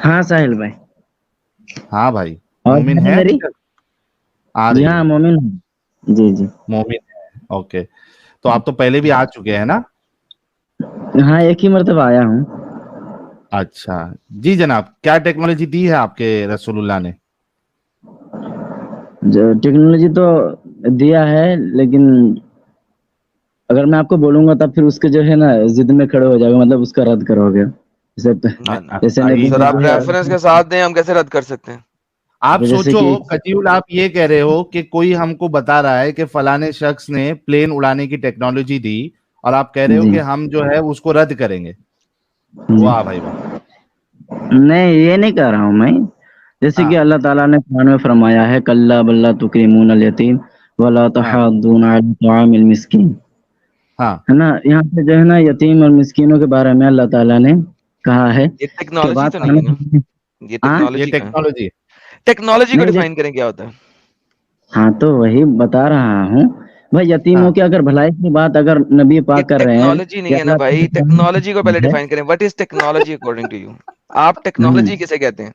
हाँ साहिल भाई। हाँ भाई, और मोमिन है अभी मेरी। तक? आ जी रही हाँ है। मोमिन हूँ। जी जी। मोमिन है, ओके। तो आप तो पहले भी आ चुके हैं ना? हाँ एक ही मर्तबा आया हूँ। अच्छा। जी जनाब, क्या टेक्नोलॉजी दी है आपके रसूलुल्लाह ने? जो टेक्नोलॉजी तो दिया है, लेकिन अगर मैं आपको बोलूंगा तब फिर उसके जो है ना जिद में खड़े हो जाएगा, मतलब उसका रद्द करोगे। मैं जैसे अभी नबी सर ने आप जो है, रेफरेंस के साथ दें, हम कैसे रद्द कर सकते हैं? आप जैसे सोचो, कि कजीउल, आप ये कह रहे हो कि कोई हमको बता रहा है कि फलाने शख्स ने प्लेन उड़ाने की टेक्नोलॉजी दी, और आप कह रहे हो जी कि हम जो है उसको रद्द करेंगे। जी। वाह भाई वाह। नहीं ये नहीं कह रहा हूँ मैं। जैसे कि हाँ अल्लाह ताला ने कुरान में फरमाया है, कल्ला बल्ला तुक्रिमून अल यतीम वला हाँ तहाद्दून अला तआमिल मिस्कीन। हाँ। है ना, यहाँ पे जो है ना यतीम और मिस्कीनों के बारे में अल्लाह ताला ने कहा है ये कि टेक्नोलॉजी बात तो नहीं है ना? खाना। ये हाँ ये टेक्नोलॉजी का है। टेक्नोलॉजी है। टेक्नोलॉजी को नहीं डिफाइन करें, क्या होता है? हाँ तो वही बता रहा हूँ भाई, यतीमों हाँ, की अगर भलाई की बात अगर नबी ये पाक कर रहे हैं टेक्नोलॉजी नहीं या है ना अल्लाह भाई, टेक्नोलॉजी को पहले ताला है। डिफाइन करें। What is technology according to you? आप हम्म, टेक्नोलॉजी किसे कहते हैं?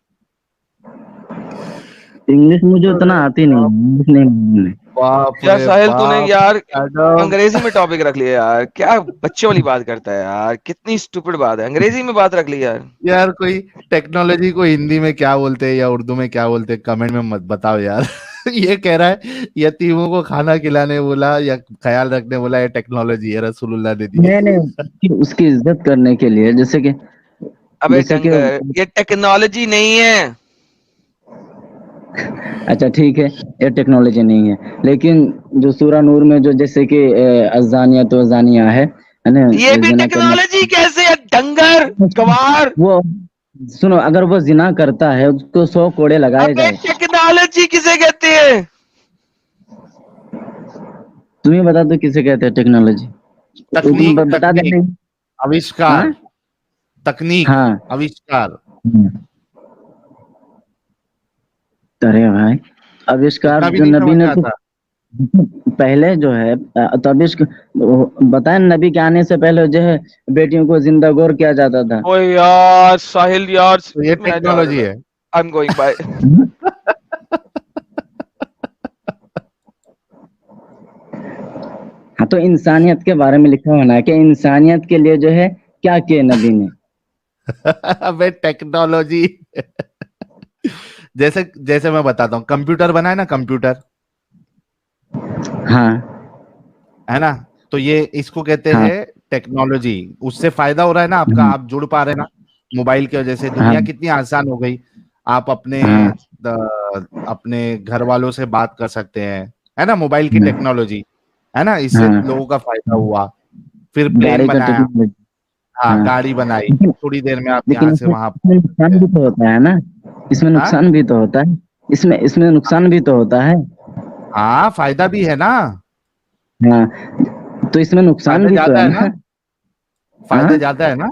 इंग्लिश मुझे उतना अरे आती नहीं, बाप, इंग्लिश नहीं मालूम है। बाप यार रे साहिल, तूने बाप। यार मैडम, अंग्रेजी में टॉपिक रख लिया यार, क्या बच्चे वाली बात करता है यार, कितनी स्टूपिड बात है, अंग्रेजी में बात रख ली यार। यार कोई टेक्नोलॉजी को हिंदी में क्या बोलते हैं या उर्दू में क्या बोलते हैं, कमेंट में मत बताओ यार। ये कह रहा है यतीमों को खाना खिलाने बोला या ख्याल रखने बोला, ये टेक्नोलॉजी है रसूलुल्लाह ने दी नहीं है। नहीं, उसकी इज्जत करने के लिए, अबे जैसे कि डंगर, ये टेक्नोलॉजी नहीं है। अच्छा ठीक है, ये टेक्नोलॉजी नहीं है, लेकिन जो सूरा नूर में जो जैसे कि अजानिया तो अजानिया है ना, ये भी जिना करना। टेक्नोलॉजी कैसे है डंगर, गवार? वो सुनो, अगर वो जिना करता है उसको 100 कोड़े लगाए अबे जाए। टेक्नोलॉजी किसे कहते हैं? तुम्हें बता दो किसे कहते हैं टेक्नोलॉजी। तुम तकनीक, बता तकनीक, देंगे। हाँ आविष्कार, तकनीक, हाँ। आविष्कार। अरे भाई, आविष्कार इतना भी जो नहीं नबी समझ ने में तो आता? पहले जो है तो बताए नबी के आने से पहले जो है बेटियों को जिंदा गौर किया जाता था। ओए यार साहिल यार, तो ये मैं जा टेक्नोलॉजी रहा, है। I am going by. हाँ तो इंसानियत के बारे में लिखा होना है कि इंसानियत के लिए जो है क्या किए नबी ने। अबे टेक्नोलॉजी। जैसे जैसे मैं बताता हूँ, कंप्यूटर बना है ना, कंप्यूटर हाँ है ना, तो ये इसको कहते हाँ हैं टेक्नोलॉजी। उससे फायदा हो रहा है ना आपका, हम्म, आप जुड़ पा रहे हैं ना मोबाइल की वजह से, हाँ दुनिया कितनी आसान हो गई। आप अपने हाँ अपने घर वालों से बात कर सकते हैं, है ना, मोबाइल की हम्म, टेक्नोलॉजी, है ना, इससे हाँ लोगों का फायदा हुआ। फिर प्लेन गाड़ी का बनाया, टेक्नोलॉजी। हाँ हाँ गाड़ी बनाई, लेकिन थोड़ी देर में आप लेकिन यहाँ से इसमें वहां इसमें पहुंच सकते नुकसान हैं। भी तो होता है ना, इसमें हाँ नुकसान भी तो होता है, इसमें नुकसान भी तो होता है। हाँ, फायदा भी है ना, हाँ तो इसमें नुकसान फायदा भी तो ज्यादा है है ना, ना। फायदा हाँ ज्यादा है ना,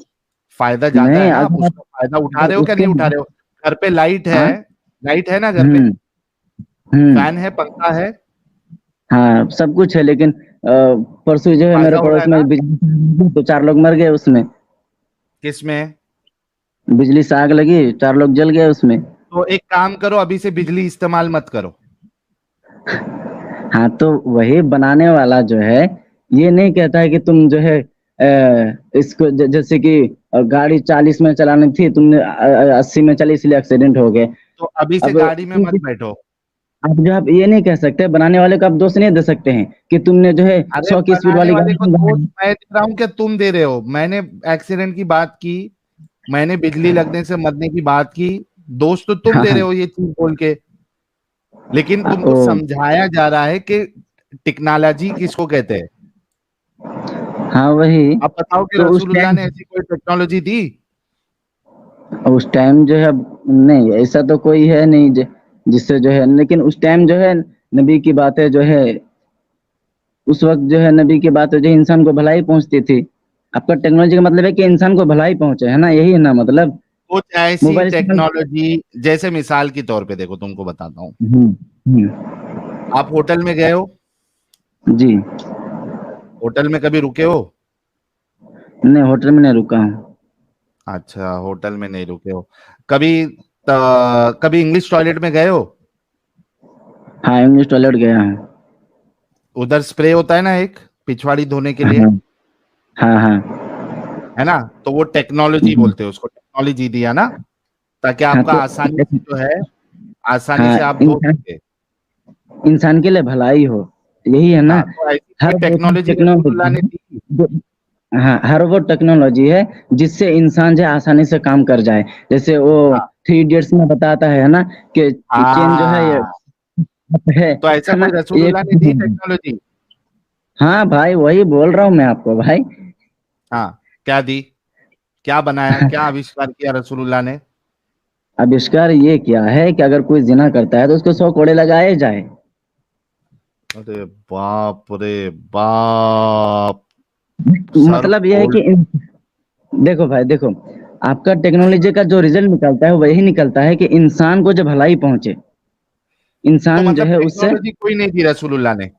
फायदा ज्यादा नहीं, है ना, आप अगर आप उसका फायदा उठा अगर रहे हो क्या, उसके नहीं उठा रहे हो? घर पे लाइट है, हाँ लाइट है ना घर पे, हम्म हम्म फैन है, पंखा है, हाँ सब कुछ है, लेकिन परसों जो है मेरे फायदा हो रहा पड़ोस है में ना। बिजली तो 4 लोग मर गए उसमें। किसमें? बिजली से आग लगी, 4 लोग जल गए उसमें। तो एक काम करो, अभी से बिजली इस्तेमाल मत करो। हाँ तो वही बनाने वाला जो है ये नहीं कहता है कि तुम जो है इसको जैसे कि गाड़ी 40 में चलानी थी, तुमने 80 में चली इसलिए एक्सीडेंट हो गए। तो अभी से अब गाड़ी में मत बैठो। आप जो आप ये नहीं कह सकते, बनाने वाले को आप दोष नहीं दे सकते हैं कि तुमने जो है अरे 100 की स्पीड बनाने वाली वाले को दोष गाड़ी। मैं दे रहा हूँ क्या तुम दे रहे हो? मैंने एक्सीडेंट की बात की, मैंने बिजली लगने से मरने की बात की, दोष तो तुम हाँ दे हाँ रहे हो ये चीज बोल के। लेकिन तुमको ओ समझाया जा रहा है कि टेक्नोलॉजी किसको कहते हैं। हाँ वही। अब बताओ कि तो रसूलुल्लाह ने ऐसी कोई टेक्नोलॉजी दी? उस टाइम जो है नहीं, ऐसा तो कोई है नहीं जिससे जो है, लेकिन उस टाइम जो है नबी की बातें जो है, उस वक्त जो है नबी की बातें जो है, इंसान को भलाई पहुंचती थी। आपका टेक्नोलॉजी का मतलब है कि इंसान को भलाई पहुंचे, है ना, यही है ना मतलब। कुछ ऐसी मोबाइल से टेक्नोलॉजी, जैसे मिसाल के तौर पे देखो, तुमको बताता हूँ। हम्म, आप होटल में गए हो, जी होटल में कभी रुके हो? नहीं होटल में नहीं रुका हूँ। अच्छा, होटल में नहीं रुके हो कभी? कभी इंग्लिश टॉयलेट में गए हो? हाँ, इंग्लिश टॉयलेट गया है। उधर स्प्रे होता है ना एक, पिछवाड़ी धोने के लिए, हाँ हाँ हाँ। है ना? तो वो टेक्नोलॉजी बोलते हैं उसको, टेक्नोलॉजी दिया ना, ताकि हाँ आपका तो आसानी से जो है, आसानी हाँ, से आप धो सके। इंसान के लिए भलाई हो, यही है ना। हाँ, तो ऐसी कोई हर वो टेक्नोलॉजी रसूलुल्लाह टेक्नोलॉजी ने है दी? हाँ, हर वो टेक्नोलॉजी है जिससे इंसान जो है आसानी से काम कर जाए। जैसे वो हाँ 3 इडियट्स में बताता है ना कि चेन जो है ये हाँ, तो ऐसा है ना, कोई ये रसूलुल्लाह ने दी टेक्नोलॉजी? हाँ भाई, वही बोल रहा हूँ मैं आपको भाई। हाँ, क्या दी? क्या बनाया, क्या आविष्कार किया रसूलुल्लाह ने? आविष्कार ये क्या है कि अगर कोई जिना करता है तो उसको 100 कोड़े लगाए जाए। अरे बाप रे बाप, सर मतलब यह है फोल्ड। कि देखो भाई देखो, आपका टेक्नोलॉजी का जो रिजल्ट निकलता है वही निकलता है कि इंसान को जो भलाई पहुंचे, तो इंसान जो मतलब है उससे टेक्नोलॉजी कोई नहीं दी रसूलुल्लाह ने?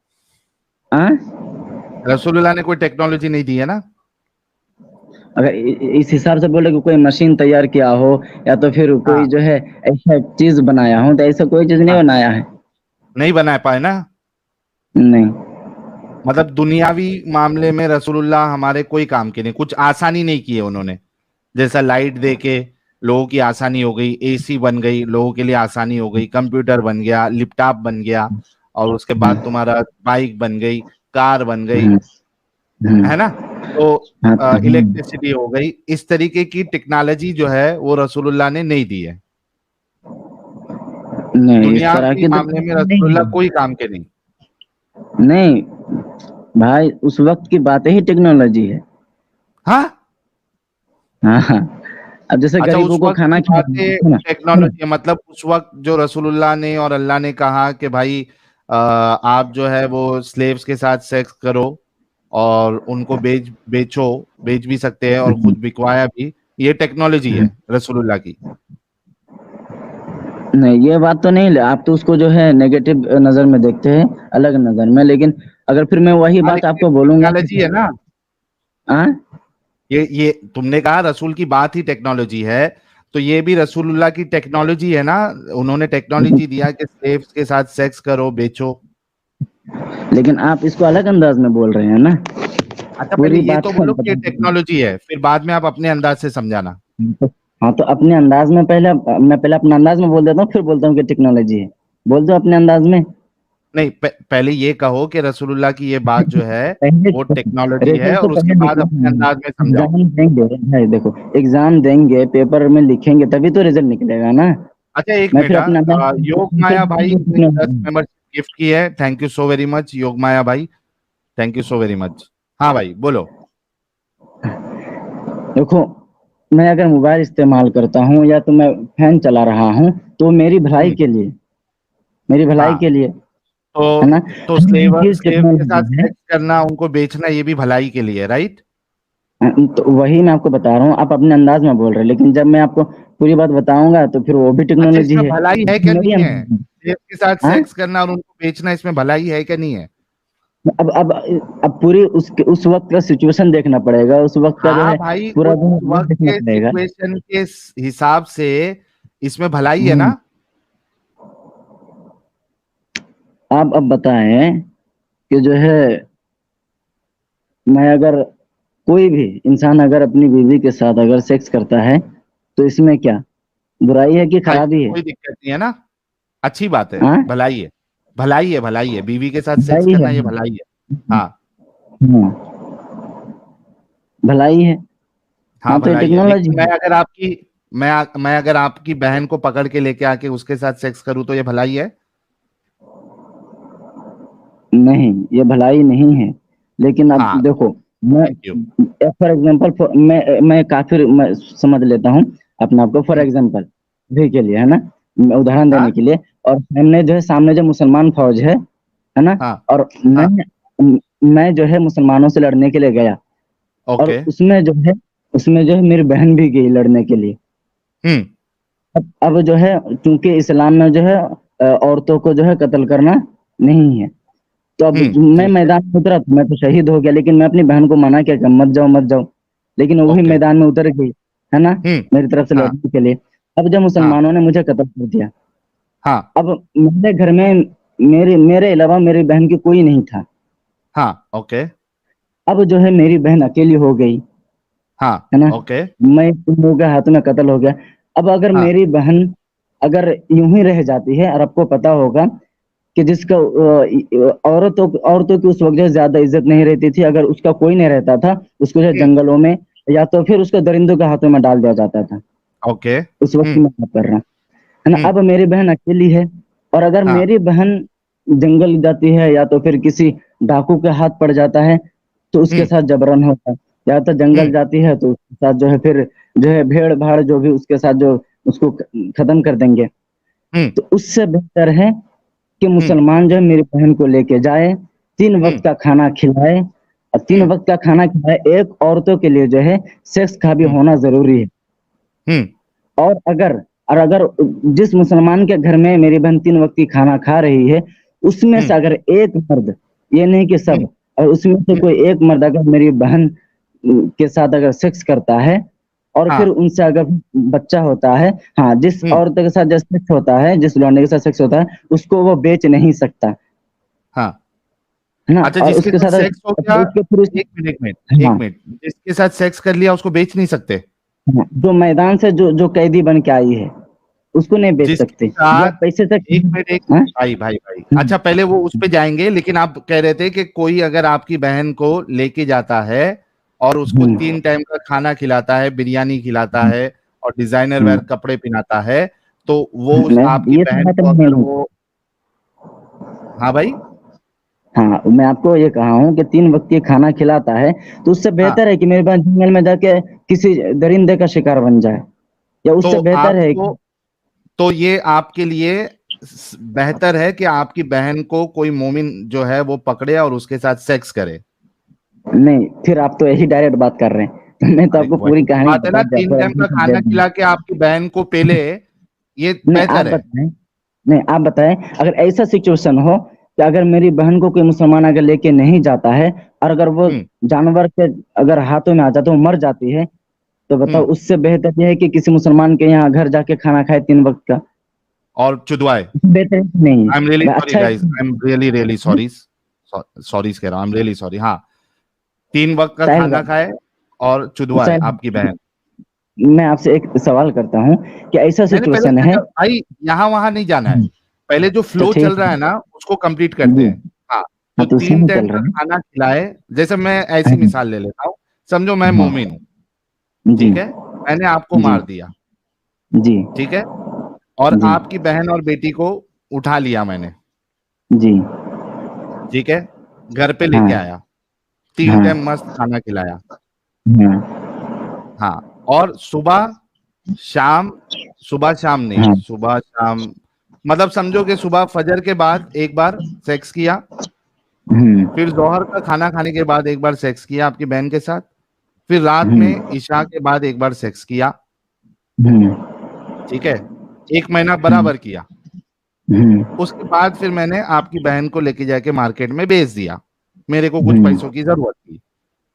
आ, रसूलुल्लाह ने कोई टेक्नोलॉजी नहीं दी है ना? अगर इस हिसाब से बोले कि कोई मशीन तैयार किया हो या तो फिर कोई हाँ जो है ऐसा चीज बनाया हो, तो ऐसा कोई चीज नहीं हाँ, बनाया है। नहीं बना पाए ना। नहीं। मतलब दुनियावी मामले में रसूलुल्लाह हमारे कोई काम के नहीं, कुछ आसानी नहीं की है उन्होंने। जैसा लाइट दे के लोगों की आसानी हो गई, एसी बन गई, लोगों के लिए आसानी हो गई, कंप्यूटर बन गया, लैपटॉप बन गया, और उसके बाद तुम्हारा बाइक बन गई, कार बन गई, हम्म, है ना? हम्म, तो हाँ, इलेक्ट्रिसिटी हो गई। इस तरीके की टेक्नोलॉजी जो है वो रसूलुल्लाह ने नहीं दी है। नहीं, इस तरह दुनियावी की तो मामले में नहीं रसूलुल्लाह है। कोई काम के नहीं। नहीं भाई, उस वक्त की बातें ही टेक्नोलॉजी है। हाँ, हाँ हाँ। अब जैसे अच्छा, गरीबों उस को वक्त खाना की खिलाना, बातें सुनो सुनो। टेक्नोलॉजी, मतलब उस वक्त जो रसूलुल्लाह ने और अल्लाह ने कहा कि भाई आप जो है वो स्लेव्स के साथ सेक्स करो और उनको बेचो, बेच भी सकते हैं और खुद बिकवाया भी, ये टेक्नोलॉजी है रसूलुल्लाह की। नहीं, ये बात तो नहीं, आप तो उसको जो है नेगेटिव नजर में देखते हैं, अलग नजर में। लेकिन अगर फिर मैं वही हाँ, बात लेकिन आपको बोलूंगा कि टेक्नोलॉजी है ना। हाँ, ये तुमने कहा रसूल की बात ही टेक्नोलॉजी है, तो ये भी रसूलुल्लाह की टेक्नोलॉजी है ना। उन्होंने टेक्नोलॉजी दिया कि स्लेव्स के साथ सेक्स करो, बेचो। लेकिन आप इसको अलग अंदाज में बोल रहे हैं ना, अच्छा, पहले पूरी ये बात तो को बोलो कि ये टेक्नोलॉजी है, फिर बाद में आप अपने अंदाज से समझाना। हाँ, तो अपने अंदाज में पहले, मैं पहले अपने अंदाज में बोल देता हूँ, फिर बोलता हूँ कि टेक्नोलॉजी है। बोल दो अपने अंदाज में। नहीं, पहले ये कहो कि रसूलुल्लाह की ये बात जो है पहले वो टेक्नोलॉजी है, रिजल्ट तो और उसके पहले बाद अपने अंदाज में समझाओ। एग्जाम देंगे भाई, देखो एग्जाम देंगे, पेपर में लिखेंगे, तभी तो रिजल्ट निकलेगा ना। अच्छा, एक मैं मिनट। फिर अपना अंदाज योग फिर माया भाई बोलूंगा ने 10 technology। मेंबरशिप गिफ्ट की है, thank you so very much योग माया भाई, thank you so very much. हाँ भाई, बोलो। देखो, मैं अगर मोबाइल इस्तेमाल करता हूँ या तो मैं फैन चला रहा हूँ, तो मेरी भलाई हम्म। के लिए, मेरी भलाई हाँ, के लिए, है तो ना। तो हर स्लेव चीज स्लेव के साथ टेक्नोलॉजी है। सेक्स करना, उनको बेचना, ये भी भलाई के लिए, राइट? तो वही मैं आपको बता रहा हूँ, आप अपने अंदाज में बोल रहे हैं, लेकिन जब मैं आपको पूरी बात बताऊंगा तो फिर वो भी अच्छा, टेक्नोलॉजी इसमें है, भलाई है क्या मेरी नहीं है? अंदाज में। स्लेव के साथ हाँ? सेक्स करना और उनको बेचना, इसमें भलाई है क्या नहीं है? अब पूरी उस वक्त का सिचुएशन देखना पड़ेगा, उस वक्त का जो हाँ है भाई, पूरा उस जो है वो वक्त देखना के पड़ेगा। सिचुएशन के हिसाब से इसमें भलाई है ना। हम्म, आप अब बताएं कि जो है, मैं अगर, कोई भी इंसान अगर अपनी बीवी के साथ अगर सेक्स करता है तो इसमें क्या बुराई है कि हाँ, खराबी है? कोई दिक्कत नहीं है ना, अच्छी बात है, हाँ, भलाई है। भलाई है, भलाई है, बीवी के साथ सेक्स बुराई है। करना ये भलाई है। हाँ हाँ, भलाई है। हाँ, हाँ, तो ये भलाई है, टेक्नोलॉजी लेकिन है। मैं अगर आपकी बहन को पकड़ के लेके आके उसके साथ सेक्स करूँ तो ये भलाई है? नहीं, ये भलाई नहीं है। लेकिन अब हाँ, देखो, तो मैं थैंक यू। फॉर एग्जांपल, मैं काफी मैं समझ लेता हूँ अपने आप को, फॉर हम्म। एग्जांपल भी के लिए, है ना, मैं उदाहरण हाँ देने के लिए। और सामने जो मुसलमान फौज है ना, हाँ और हाँ, मैं जो है मुसलमानों से लड़ने के लिए गया, और ओके। उसमें जो है मेरी बहन भी गई लड़ने के लिए। हम्म। अब जो है, चूंकि इस्लाम में जो है औरतों को जो है कत्ल करना नहीं है, तो अब मैं ठीक है। मैदान में उतरा तो मैं तो शहीद हो गया, लेकिन मैं अपनी बहन को मना किया कि मत जाओ मत जाओ, लेकिन वो भी ओके। मैदान में उतर गई। है ना, मेरी तरफ से हाँ लड़ने के लिए। अब जब हाँ मुसलमानों ने मुझे कत्ल कर दिया, हाँ अब मेरे घर में मेरे अलावा मेरी बहन की कोई नहीं था। हाँ ओके अब जो है मेरी बहन अकेली हो गई, हाँ है ना, ओके मैं तुम हो गया, हाथों में कत्ल हो गया। अब अगर हाँ मेरी बहन अगर यूं ही रह जाती है, और आपको पता होगा कि जिसका औरतों की उस वक्त जो है ज्यादा इज्जत नहीं रहती थी, अगर उसका कोई नहीं रहता था, उसको जो है जंगलों में या तो फिर उसको दरिंदों के हाथों में डाल दिया जाता था। ओके उस वक्त की मैं बात कर रहा हूँ, है ना। अब मेरी बहन अकेली है, और अगर हाँ मेरी बहन जंगल जाती है या तो फिर किसी डाकू के हाथ पड़ जाता है, तो उसके साथ जबरन होता है। या तो जंगल जाती है तो उसके साथ जो है फिर जो है भेड़ भाड़ जो भी उसके साथ जो उसको खत्म कर देंगे। तो उससे बेहतर है कि मुसलमान जो है मेरी बहन को लेके जाए, 3 वक्त का खाना खिलाए, और 3 वक्त का खाना खिलाए। एक औरतों के लिए जो है सेक्स का भी होना जरूरी है। और अगर जिस मुसलमान के घर में मेरी बहन 3 वक्त की खाना खा रही है, उसमें से अगर एक मर्द, ये नहीं कि सब, और उसमें से कोई एक मर्द अगर मेरी बहन के साथ अगर सेक्स करता है, और फिर उनसे अगर बच्चा होता है, हाँ, जिस औरत के साथ जब सेक्स होता है, जिस लौंडे के साथ सेक्स होता है, उसको वो बेच नहीं सकता, हाँ है ना। अच्छा और जिसके उसके साथ साथ सेक्स हो गया, उसके फिर एक हाँ, मिनट जिसके साथ सेक्स कर लिया उसको बेच नहीं सकते? हाँ, जो मैदान से जो कैदी बन के आई है, उसको नहीं बेच जिसके सकते, जो साथ आप पैसे तक। एक मिनट एक हाँ? भाई भाई भाई अच्छा पहले वो उस पे जाएंगे, लेकिन आप कह रहे थे कि कोई अगर आपकी बहन को लेके जाता है और उसको 3 टाइम का खाना खिलाता है, बिरयानी खिलाता है और डिजाइनर वेयर कपड़े पहनाता है, तो वो मैं आपकी ये बहन बात को नहीं अगर हूँ। वो, हाँ भाई, हाँ, मैं आपको ये कहा हूँ कि 3 वक्त की खाना खिलाता है, तो उससे हाँ बेहतर है कि मेरे पास जंगल में जाके किसी दरिंदे का शिकार बन जाए, या तो उससे बेहतर है आपको, तो ये आपके लिए बेहतर है कि आपकी बहन को कोई मोमिन जो है वो पकड़े और उसके साथ सेक्स करे? नहीं, फिर आप तो यही डायरेक्ट बात कर रहे हैं, तो मैं तो अरे आपको पूरी वही तो कहानी बात है ना, बता दिया, 3 टाइम का दे खाना दूं। खिला के आपकी बहन को पेले, ये नहीं आप बेहतर है। बताएं, नहीं आप बताएं, अगर ऐसा सिचुएशन हो कि अगर मेरी बहन को कोई मुसलमान अगर लेके नहीं जाता है, और अगर वो हम्म जानवर के अगर हाथों में आ जाता है, वो मर जाती है, तो बताओ, हम्म उससे बेहतर यह है कि किसी मुसलमान के यहाँ घर जाके खाना खाए 3 वक्त का। और चुदवाए। बेहतर नहीं। आई एम रियली सॉरी अच्छा है। Guys, I am really really sorry, sorry कह रहा हूँ, आई एम रियली सॉरी। हाँ, 3 वक्त का साहिल खाना खाए और चुदवाए साहिल, आपकी बहन। मैं आपसे एक सवाल करता हूँ कि ऐसा नहीं नहीं, पहले सिचुएशन है। भाई यहाँ वहां नहीं जाना है, पहले जो तो फ्लो चल ठीक रहा है है ना उसको कंप्लीट करते जी। हैं। हाँ, तो हाँ, तो उसी तीन में टाइम चल का रहा है। खाना खिलाए, जैसे मैं ऐसी मिसाल ले लेता हूँ, समझो मैं हाँ, मोमिन हूँ, जी ठीक है, मैंने आपको जी मार दिया, जी ठीक है, और जी आपकी बहन और बेटी को उठा लिया मैंने, जी। ठीक है, घर पे लेके हाँ आया, 3 टाइम हाँ मस्त खाना खिलाया, हाँ हाँ, और सुबह शाम, सुबह शाम नहीं, हाँ। सुबह शाम मतलब समझो कि सुबह फजर के बाद एक बार सेक्स किया, हम्म फिर जोहर का खाना खाने के बाद एक बार सेक्स किया आपकी बहन के साथ, फिर रात में हम्म ईशा के बाद एक बार सेक्स किया, हम्म ठीक है, 1 महीना हम्म बराबर किया। हम्म उसके बाद फिर मैंने आपकी बहन को लेके जाके मार्केट में बेच दिया, मेरे को कुछ पैसों हम्म की जरूरत थी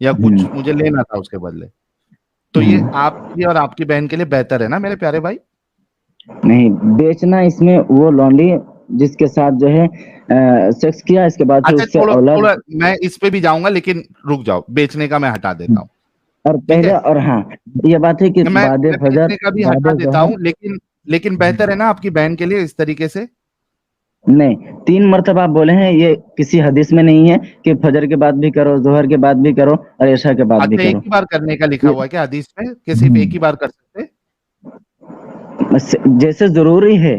या कुछ हम्म मुझे लेना था उसके बदले, तो ये हम्म। आपके लिए और आपकी बहन के लिए बेहतर है ना मेरे प्यारे भाई? नहीं, बेचना इसमें वो लौंडी जिसके साथ जो है सेक्स किया, इसके बाद फिर अच्छा उससे थोड़ा औलाद। थोड़ा मैं इस पे भी जाऊंगा, लेकिन रुक जाओ, बेचने का मैं हटा देता हूँ, और ठीक पहले, है, और हाँ, ये बात है कि बाद मैं फजर, बेचने का भी हटा बाद देता जोहर। हूँ, लेकिन लेकिन बेहतर है ना आपकी बहन के लिए इस तरीके से। नहीं, 3 मरतबा आप बोले हैं, ये किसी हदीस में नहीं है कि फजर के बाद भी करो, जोहर के बाद भी करो, और ऐशा के बाद भी अच्छा एक करो। ही बार करने का लिखा ये हुआ है क्या हदीस में कि सिर्फ एक ही बार कर सकते हैं? जैसे जरूरी है,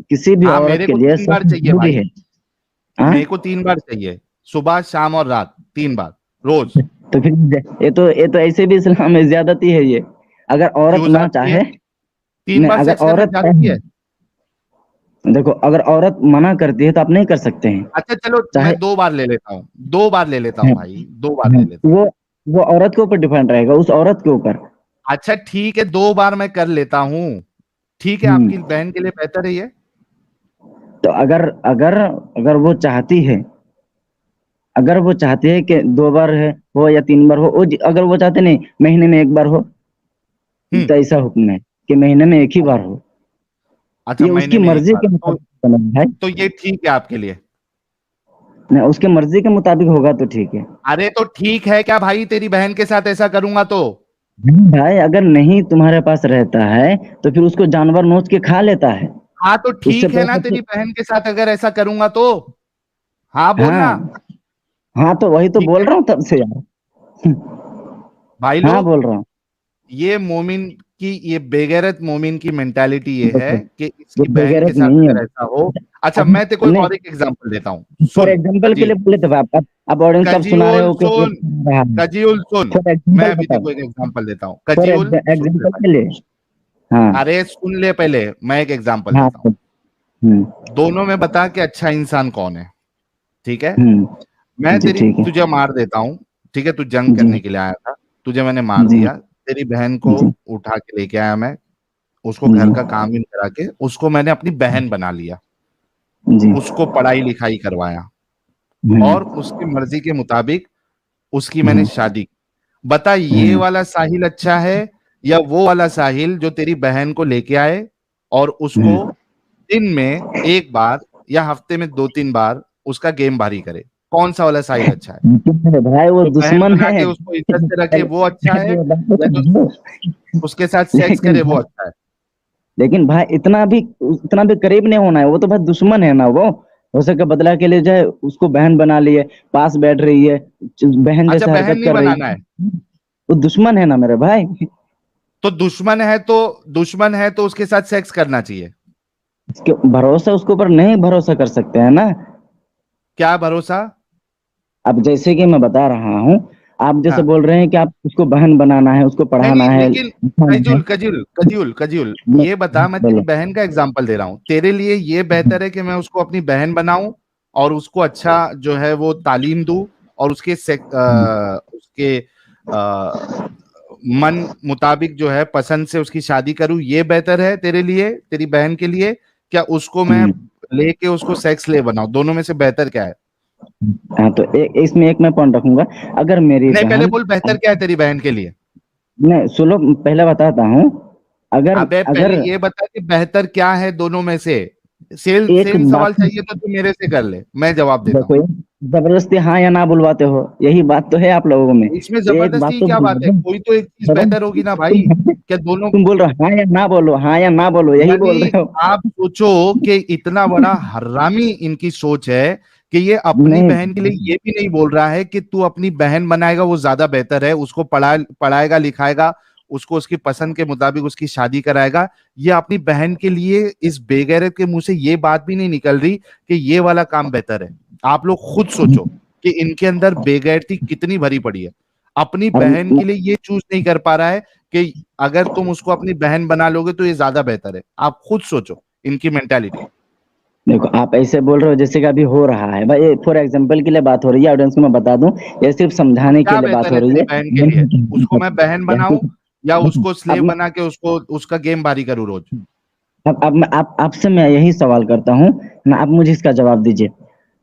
किसी भी हाँ औरत मेरे के को लिए 3 बार सब चाहिए जरूरी भाई, है। हाँ, मेरे को 3 बार चाहिए, सुबह शाम और रात, 3 बार रोज। तो फिर ये तो ऐसे भी इस्लाम में ज्यादती है ये। अगर औरत क्यों ना जाती है? चाहे, 3 बार अगर सेक्स करना औरत जाती चाहे, है? देखो, अगर औरत मना करती है तो आप नहीं कर सकते हैं, अच्छा चलो चाहे। मैं 2 बार ले लेता हूँ, 2 बार ले लेता हूँ भाई, 2 बार ले लेता हूँ। वो औरत के ऊपर डिपेंड रहेगा, उस औरत के ऊपर। अच्छा ठीक है, 2 बार मैं कर लेता हूँ, ठीक है, आपकी हम्म बहन के लिए बेहतर है ये? तो अगर अगर अगर वो चाहती है, अगर वो चाहते हैं कि 2 बार है हो या 3 बार हो, अगर वो चाहते नहीं महीने में 1 बार हो, हम्म। तो ऐसा हुक्म है कि महीने में 1 ही बार हो। अच्छा, ये महीने उसकी में एक मर्जी बार के तो मुताबिक होना है भाई। तो ये ठीक है आपके लिए? नहीं, उसके मर्जी के मुताबिक होगा तो ठीक है। अरे तो ठीक है क्या भाई, तेरी बहन के साथ ऐसा करूंगा तो? भाई अगर नहीं तुम्हारे पास रहता है तो फिर उसको जानवर नोच के खा लेता है। हाँ तो उससे ठीक है ना, पैसा तेरी तो, बहन के साथ अगर ऐसा करूंगा तो? हाँ बोलना। हाँ हाँ, तो वही तो ठीक बोल है रहा हूँ तब से यार। भाई हाँ लोग, बोल रहा हूँ। ये मोमिन की, ये बेगैरत मोमिन की मेंटालिटी ये है देखो, कि ये इसकी बहन के बेगैरत साथ नहीं है। अगर ऐसा हो। अच्छा, अब मैं तेरे को एक नहीं, और एक एग्जांपल देता हूँ, फॉर सुन एग्जाम्पल के कजी लिए बोले थे आप। अब ऑडियंस सब सुना रहे कजीउल हो कि वो सुन, सुन रहा है। कजीउल सुन। फॉर मैं एग्जाम्पल अभी तेरे बताओ, को एक एग्जांपल देता हूँ, फॉर कजीउल सुन ले एग्जाम्पल भाई। के लिए। हाँ अरे सुन ले पहले, मैं एक एग्जांपल हाँ। देता हूँ। हम्म दोनों में बता कि अच्छा इंसान कौन है। ठीक है, मैं जी ठीक है। तुझे मार देता हूँ। ठीक है, तू जंग जी करने के लिए आया था, तुझे मैंने मार जी दिया। तेरी बहन को जी उठा के लेके आया मैं, उसको घर जी का काम ही करा के उसको मैंने अपनी बहन बना लिया। जी। उसको पढ़ाई लिखाई करवाया और हम्म उसकी मर्जी के मुताबिक उसकी मैंने हम्म शादी की। बता, ये हम्म वाला साहिल अच्छा है या वो वाला साहिल जो तेरी बहन को लेके आए और उसको हम्म। दिन में एक बार या हफ्ते में 2-3 बार उसका गेम बारी करे? कौन सा वाला साहिल अच्छा है? अरे भाई वो जो बहन दुश्मन बना है। के उसको इज्जत से रखे पहले वो अच्छा है, पहले ये बात तो या जो समझो। उसके साथ सेक्स लेकिन करे वो भाई, अच्छा है? लेकिन भाई इतना भी करीब नहीं होना है। वो तो भाई दुश्मन है ना वो। हो सके बदला के लिए जाए, उसको बहन बना लिए, पास बैठ रही है, बहन अच्छा, जैसे बहन हरकत नहीं कर रही बनाना है? है। वो दुश्मन है ना मेरे भाई। तो दुश्मन है तो उसके साथ सेक्स करना चाहिए। उसके भरोसा, उसके ऊपर नहीं भरोसा कर सकते हैं ना। क्या भरोसा? अब जैसे कि मैं बता रहा हूँ, आप जैसे हाँ। बोल रहे हैं कि आप उसको बहन बनाना है, उसको नहीं पढ़ाना नहीं, है, लेकिन लिखाना है। कजूल, ये बता, मैं तेरी बोलो। बहन का एग्जांपल दे रहा हूँ, तेरे लिए ये बेहतर है कि मैं उसको अपनी बहन बनाऊं और उसको अच्छा जो है वो तालीम दूं और उसके मन मुताबिक जो है पसंद से उसकी शादी करूं, ये बेहतर है तेरे लिए, तेरी बहन के लिए? क्या उसको मैं लेके उसको सेक्स ले बनाऊं? दोनों में से बेहतर क्या है? हाँ तो इसमें एक मैं पॉइंट रखूंगा। अगर मेरी नहीं, पहले बहन, बोल बेहतर क्या है तेरी बहन के लिए। नहीं सुनो, पहले बताता हूँ। अगर अबे अगर पहले ये बता कि बेहतर क्या है दोनों में से। एक सेम बात, सवाल चाहिए तो तू मेरे से कर ले, मैं जवाब देता हूँ। देखो, जबरदस्ती हाँ या ना बुलवाते हो, यही बात तो है आप लोगों में। इसमें एक बात जबरदस्ती तो क्या बुलवा बात है? दो। कोई तो एक चीज जबरदस्ती बेहतर होगी ना भाई। क्या दोनों? तुम बोल रहे हो हाँ या ना बोलो, हाँ या ना बोलो, यही बोल यानी रहे हो। आप सोचो कि इतना बड़ा हरामी इनकी सोच है कि ये अपनी नहीं, बहन के लिए ये भी नहीं बोल रहा है कि तू अपनी बहन बनाएगा वो ज्यादा बेहतर है, उसको पढ़ाएगा लिखाएगा, उसको उसकी पसंद के मुताबिक उसकी शादी कराएगा। ये अपनी बहन के लिए इस बेगैरत के मुंह से ये बात भी नहीं निकल रही कि ये वाला काम बेहतर है। आप लोग खुद सोचो कि इनके अंदर बेगैरती कितनी भरी पड़ी है। अपनी और बहन के लिए ये चूज नहीं कर पा रहा है कि अगर तुम उसको अपनी बहन बना लोगे तो ये ज्यादा बेहतर है। आप खुद सोचो इनकी मेंटालिटी। देखो, आप ऐसे बोल रहे हो जैसे कि अभी हो रहा है भाई। फॉर एग्जांपल के लिए बात हो रही है, ऑडियंस को मैं बता दूं, ये सिर्फ तो समझाने के क्या लिए बात बेहतर हो है रही तेरी है। बहन के लिए? उसको मैं बहन बनाऊं या उसको स्लेव अब बना के उसको उसका गेम बारी करूं रोज? अब आपसे मैं यही सवाल करता हूँ ना, आप मुझे इसका जवाब दीजिए।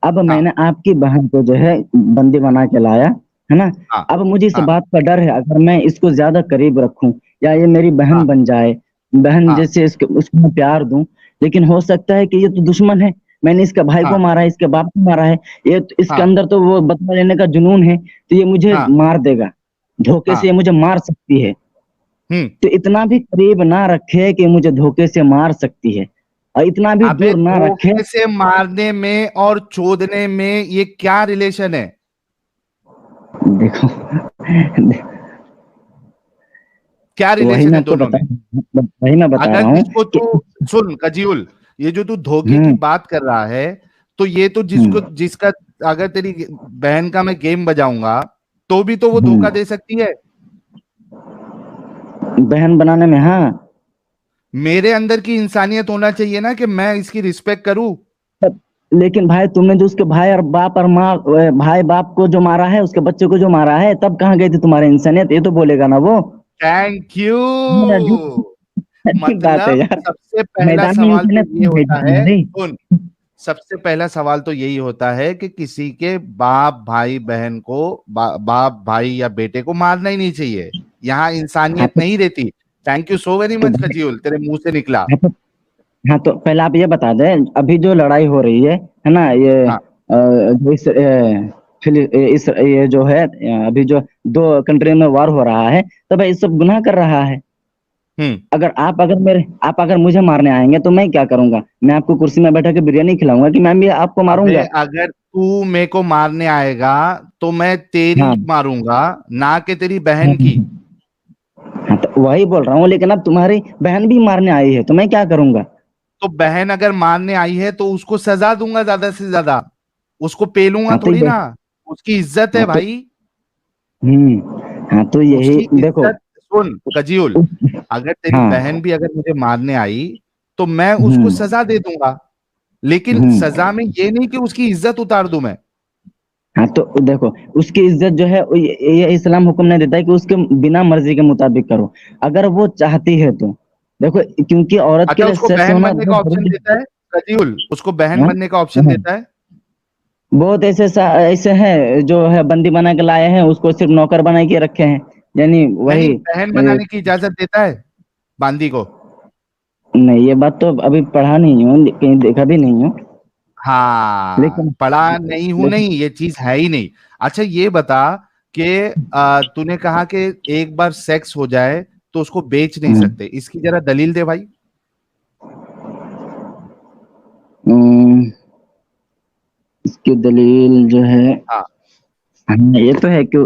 अब हाँ मैंने आपकी बहन को जो है बंदी बना के लाया, है ना। हाँ अब मुझे इस हाँ बात का डर है, अगर मैं इसको ज्यादा करीब रखूं या ये मेरी बहन हाँ बन जाए, बहन हाँ जैसे उसको मैं प्यार दूं, लेकिन हो सकता है कि ये तो दुश्मन है। मैंने इसके भाई को हाँ मारा है, इसके बाप को मारा है, ये तो इसके हाँ अंदर तो वो बदला लेने का जुनून है, तो ये मुझे हाँ मार देगा। धोखे से हाँ। ये मुझे मार सकती है। हम्म। तो इतना भी करीब ना रखे कि मुझे धोखे से मार सकती है, और इतना भी अबे दूर ना रखे। धोखे से मारने में और चोदने में ये क्या रिलेशन है? देखो, क्या वही रिलेशन मैं है आपको दोनों बता में? वही मैं बता अगर रहा हूँ जिसको कि तू, सुन कजीउल, ये जो तू धोखे की हम्म बात कर रहा है, तो ये तो जिसको हम्म जिसका अगर तेरी बहन का मैं गेम बजाऊंगा तो भी तो वो धोखा हम्म दे सकती है। बहन बनाने में, हाँ। मेरे अंदर की इंसानियत होना चाहिए ना कि मैं इसकी रिस्पेक्ट करूं। लेकिन भाई तुमने जो उसके भाई और बाप और माँ, भाई बाप को जो मारा है, उसके बच्चे को जो मारा है, तब कहाँ गई थी तुम्हारी इंसानियत? ये तो बोलेगा ना वो। Thank you. अजीब बात है मतलब यार। सबसे पहला मैदान में सवाल तो इंसानियत ये कहाँ गई थी होता है, तुम्हारी? सुन, सबसे पहला सवाल तो यही होता है कि किसी के बाप भाई बहन को बाप भाई या बेटे को मारना ही नहीं चाहिए। यहाँ हाँ इंसानियत तो नहीं रहती। थैंक यू सो वेरी तो मच भाई, कजीउल, तेरे मुंह से निकला। हाँ तो पहले आप ये बता दें, अभी जो लड़ाई हो रही है ना, ये हाँ जो इस ये जो है, अभी जो दो कंट्री में वार हो रहा है, तो भाई ये सब गुनाह कर रहा है। आप अगर मुझे मारने आएंगे तो मैं क्या करूंगा? मैं आपको कुर्सी में बैठा के बिरयानी खिलाऊंगा कि मैं भी आपको अबे मारूंगा? अगर तू मेरे को मारने आएगा तो मैं तेरी हाँ मारूंगा, ना कि तेरी हाँ बहन की। हाँ, तो वही बोल रहा हूँ, लेकिन अब तुम्हारी बहन भी मारने आई है तो मैं क्या करूंगा? तो बहन अगर मारने आई है तो उसको सजा दूंगा ज्यादा से ज्यादा, उसको पेलूंगा हाँ तो थोड़ी ये ना। उसकी इज्जत है हाँ तो भाई, हाँ तो यही उसकी देखो। इज्जत। सुन कजीउल, उस- अगर तेरी हाँ बहन भी अगर मुझे मारने आई तो मैं उसको हम्म सजा दे दूंगा, लेकिन हम्म सजा में ये नहीं कि उसकी इज्जत उतार दूं मैं। हाँ तो देखो, उसकी इज्जत जो है ये इस्लाम हुक्म नहीं देता है कि उसके बिना मर्जी के मुताबिक करो, अगर वो चाहती है तो। देखो, क्योंकि औरत के अच्छा, लिए उसको सेक्स बहन होना बनने का बहुत ऑप्शन जरूरी देता है कजीउल, उसको बहन है। बनने का ऑप्शन हाँ, देता है। बहुत ऐसे हैं जो है बंदी बना के लाए हैं, उसको सिर्फ नौकर बना के रखे हैं, यानी नहीं नहीं, वही बहन बनाने की इजाजत देता है बांदी को। नहीं, ये बात तो अभी पढ़ा नहीं हूँ, कहीं देखा भी नहीं हूँ। हाँ, लेकिन पढ़ा नहीं हूं लेकिन नहीं, ये चीज है ही नहीं। अच्छा ये बता कि तूने कहा कि एक बार सेक्स हो जाए तो उसको बेच नहीं सकते, इसकी जरा दलील दे भाई। अम, इसकी दलील जो है, हाँ हाँ, ये तो है कि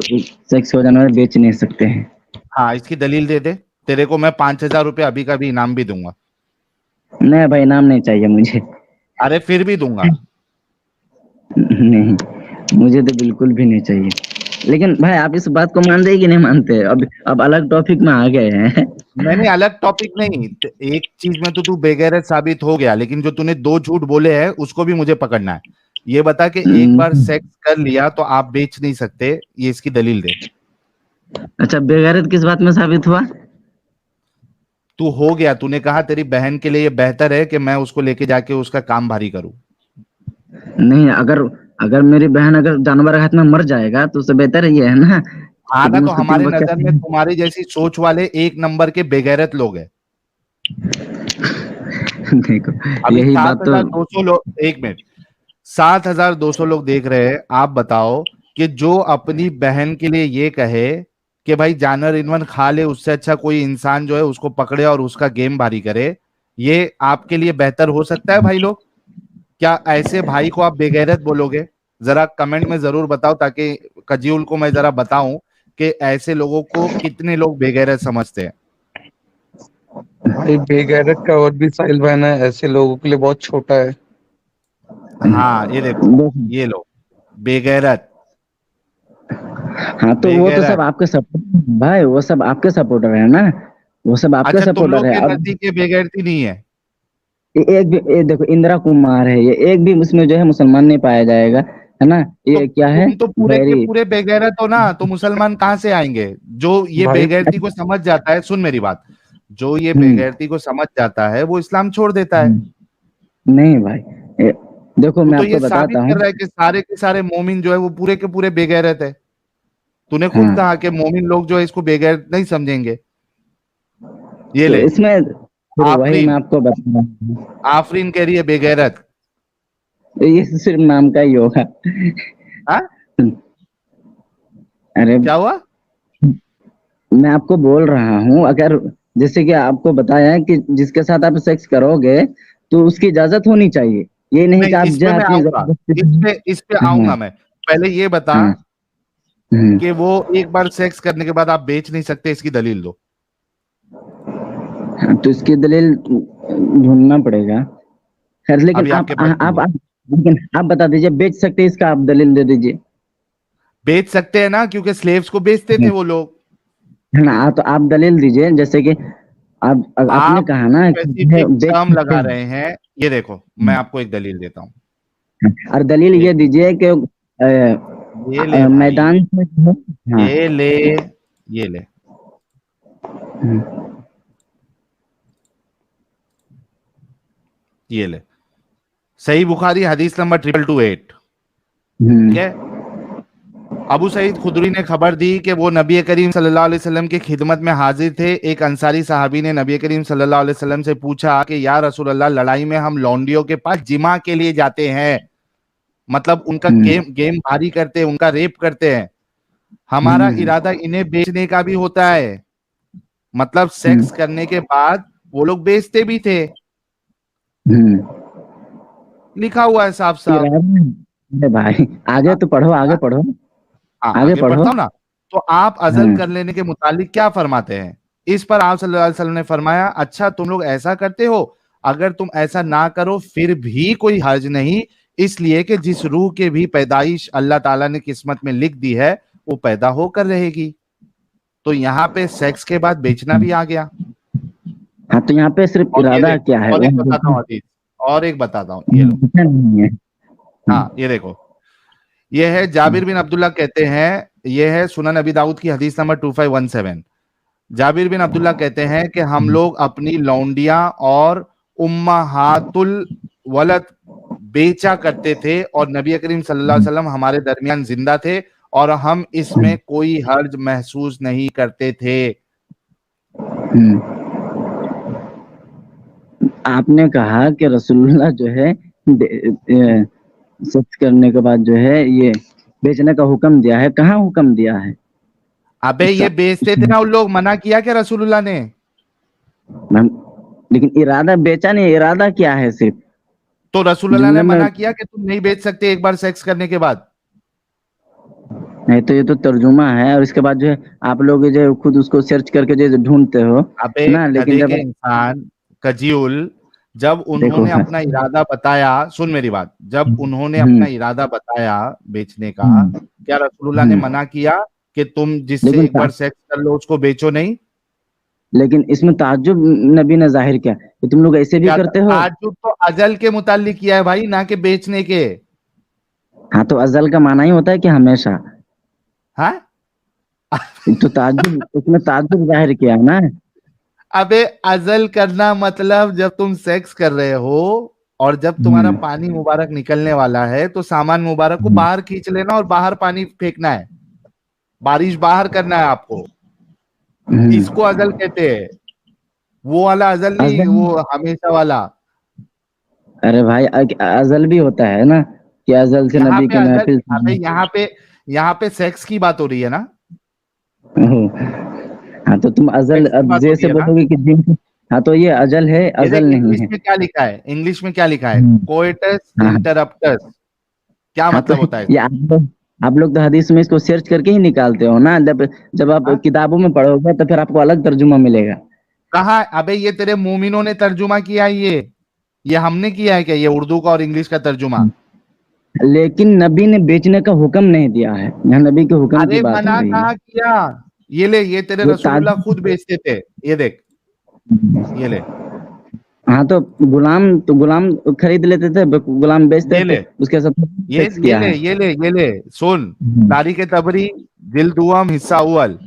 सेक्स हो जाने पर बेच नहीं सकते हैं। हाँ, इसकी दलील दे दे, तेरे को मैं 5,000 रुपये अभी का भी इनाम भी दूंगा। नहीं भाई, नाम नहीं चाहिए मुझे। अरे फिर भी दूंगा। नहीं, मुझे तो बिल्कुल भी नहीं चाहिए। लेकिन भाई, आप इस बात को मानते हैं कि नहीं मानते? अब अलग टॉपिक में आ गए हैं। मैंने अलग टॉपिक नहीं, एक चीज में तो तू बेगैरत साबित हो गया, लेकिन जो तूने दो झूठ बोले हैं उसको भी मुझे पकड़ना है। ये बता कि एक बार हम्म, सेक्स कर लिया तो आप बेच नहीं सकते, ये इसकी दलील दे। अच्छा, बेगैरत किस बात में साबित हुआ? तू हो गया, तूने कहा तेरी बहन के लिए ये बेहतर है कि मैं उसको लेके जाके उसका काम भारी करूं। नहीं, अगर अगर मेरी बहन अगर जानवर के हाथ में मर जाएगा तो उससे बेहतर ये है ना हाँ कि ना, तुम तो उसको तीन हमारे वक्त नजर में का। तुम्हारी जैसी सोच वाले एक नंबर के बेगैरत लोग हैं। देखो, अभी यही सात बात तो। हजार दो सौ लोग, एक मिनट, 7,200 लोग देख रहे हैं। आप बताओ कि जो अपनी बहन के लिए ये कहे कि भाई जानवर इनवन खा ले, उससे अच्छा कोई इंसान जो है उसको पकड़े और उसका गेम भारी करे, ये आपके लिए बेहतर हो सकता है भाई लोग? क्या ऐसे भाई को आप बेगैरत बोलोगे? जरा कमेंट में जरूर बताओ, ताकि कजीउल को मैं जरा बताऊं कि ऐसे लोगों को कितने लोग बेगैरत समझते हैं। भाई बेगैरत का और भी साहिल बहन है, ऐसे लोगों के लिए बहुत छोटा है। हाँ ये देखो, ये लो, बेगैरत। हाँ तो वो तो सब बेगैरत। आपके सपोर्ट भाई, वो सब आपके सपोर्टर है ना, वो सब आपके अच्छा, तुम सपोर्टर लोग है। के अब नजदीक ये बेगैरती नहीं है? एक भी देखो, इंदिरा कुमार है, ये एक भी उसमें जो है मुसलमान नहीं पाया जाएगा, है ना? तो ये क्या है? तुम तो पूरे के बैरी। पूरे बेगैरत हो ना, तो मुसलमान कहाँ से आएंगे? जो ये भाई बेगैरती को समझ जाता है, सुन मेरी बात, जो ये हम्म बेगैरती को समझ जाता है वो इस्लाम छोड़ देता है। नहीं भाई, ये, देखो तू मैं तो आपको ये बताता साबित कर हूँ। रहा है कि सारे के सारे मोमिन जो है वो पूरे के पूरे बेगैरत है। तूने खुद हाँ कहा कि मोमिन लोग जो है इसको बेगैरत नहीं समझेंगे। ये तो ले, इसमें फिर वही मैं आफरीन, आपको बता रहा आफरीन कह रही है बेगैरत। हूँ, ये सिर्फ नाम का ही होगा। हाँ, अरे, क्या हुआ? मैं आपको बोल रहा हूँ, अगर जैसे कि आपको बताया है कि जिसके साथ आप सेक्स करोगे तो उसकी इजाजत होनी चाहिए, ये नहीं कि नहीं, आप इस जो पे है मैं अपनी आऊंगा, जबरदस्ती। इस पे हाँ आऊंगा मैं। पहले ये बता हाँ हम्म, कि वो एक बार सेक्स करने के बाद आप बेच नहीं सकते, इसकी दलील दो। हाँ, तो इसकी दलील ढूंढना पड़ेगा। खैर, लेकिन अभी आप आपके पास नहीं आप है। आप लेकिन आप बता दीजिए, बेच सकते हैं इसका आप दलील दे दीजिए। बेच सकते हैं ना, क्योंकि स्लेव्स को बेचते थे वो लोग। है ना? तो आप दलील दीजिए, जैसे कि आपने आप कहा ना कि जो है स्पेसिफिक बेच टर्म सकते लगा हैं। रहे हैं। ये देखो, मैं आपको एक दलील देता हूँ। और दलील एक ये दीजिए कि ये ले भाई, मैदान में जो है। हाँ ये ले, ये ले, हम्म, ये ले, सही बुखारी हदीस नंबर 2228। ठीक हम्म, है? अबू सईद खुदरी ने खबर दी कि वो नबी करीम सल्लल्लाहु अलैहि वसल्लम की खिदमत में हाजिर थे। एक अंसारी सहाबी ने नबी करीम सल्लल्लाहु अलैहि वसल्लम से पूछा कि या रसूल अल्लाह, लड़ाई में हम लौंडियों के पास जिमा के लिए जाते हैं, मतलब उनका गेम भारी करते हैं, उनका रेप करते हैं, हमारा इरादा इन्हें बेचने का भी होता है। मतलब सेक्स करने के बाद वो लोग बेचते भी थे, लिखा हुआ है साफ साफ। अरे भाई आगे तो पढ़ो, आगे पढ़ो, आगे आगे पढ़ो। पढ़ता हूं ना। तो आप अजल कर लेने के मुतालिक क्या फरमाते हैं? इस पर आप सल्लल्लाहु अलैहि वसल्लम ने फरमाया, अच्छा तुम लोग ऐसा करते हो, अगर तुम ऐसा ना करो फिर भी कोई हर्ज नहीं, इसलिए कि जिस रूह के भी पैदाइश अल्लाह ताला ने किस्मत में लिख दी है वो पैदा होकर रहेगी। तो यहाँ पे सेक्स के बाद बेचना भी आ गया। हाँ, तो यहाँ पे सिर्फ इरादा क्या है? और एक बताता हूँ हदीस, और एक बताता हूँ, ये लो। हाँ, ये देखो, ये है जाबिर बिन अब्दुल्ला कहते हैं, ये है सुनन अबी दाऊद की हदीस नंबर 2517। जाबिर बिन अब्दुल्ला कहते हैं कि हम लोग अपनी लौंडियां और उम्माहातुल वलद बेचा करते थे और नबी करीम सल्लल्लाहु अलैहि वसल्लम हमारे दरमियान जिंदा थे और हम इसमें कोई हर्ज महसूस नहीं करते थे। आपने कहा कि रसूलुल्लाह जो है सेक्स करने के बाद जो है ये बेचने का हुक्म दिया है, कहाँ हुक्म दिया है? अबे ये बेचते थे ना उन लोग, मना किया क्या रसूलुल्लाह ने? लेकिन इरादा बेचा नहीं, इरादा क्या है सिर्फ? तो रसूलुल्लाह ने मना किया कि तुम नहीं बेच सकते एक बार सेक्स करने के बाद? नहीं, तो ये तो तर्जुमा है, और इसके बाद जो है आप लोग जो खुद उसको सर्च करके जो ढूंढते हो अबे ना। लेकिन जब इंसान कजीउल, जब उन्होंने अपना इरादा बताया, सुन मेरी बात, जब उन्होंने अपना इरादा बताया बेचने का, क्या रसूलुल्लाह ने मना किया कि तुम जिससे एक बार सेक्स कर लो उसको बेचो नहीं? लेकिन इसमें ताज्जुब नबी ने जाहिर किया कि तुम लोग ऐसे भी करते हो। ताज्जुब तो अजल के मुताल्लिक किया है भाई, ना कि बेचने के। हाँ, तो अजल का माना ही होता है कि हमेशा। हाँ, तो ताज्जुब, उसमें ताज्जुब जाहिर किया है ना। अबे अजल करना मतलब जब तुम सेक्स कर रहे हो और जब तुम्हारा पानी मुबारक निकलने वाला है तो सामान मुबारक को बाहर खींच लेना और बाहर पानी फेंकना है, बारिश बाहर करना है आपको, इसको अजल कहते हैं। वो वाला अजल नहीं, वो हमेशा वाला। अरे भाई अजल भी होता है ना, कि अजल से नबी की महफिल। अबे यहाँ पे सेक्स की बात हो रही है ना। हाँ, तो तुम अजल अब जैसे बोलोगे कि जिन, हाँ तो ये अजल है, अजल नहीं इंग्लिश है। में क्या लिखा है? इंग्लिश में क्या लिखा है? कोइटस इंटरप्टस, क्या मतलब होता है? ये आप लोग तो हदीस में इसको सर्च करके ही निकालते हो ना। जब आप किताबों में पढ़ोगे तो फिर आपको अलग तर्जुमा मिलेगा। कहाँ? अबे ये तेरे मोमिनों ने तर्जुमा किया है, ये हमने किया है क्या? ये उर्दू का और इंग्लिश का तर्जुमा? लेकिन नबी ने बेचने का हुक्म नहीं दिया है, यहाँ नबी के हुक्म की बात मना कहाँ किया? ये ले, ये तेरे रसूलुल्लाह खुद बेचते थे, ये देख, ये ले। हाँ, तो गुलाम खरीद लेते थे, गुलाम बेचते थे, उसके साथ ये ले सुन, तारीख तबरी जिल्द अव्वल हिस्सा अव्वल।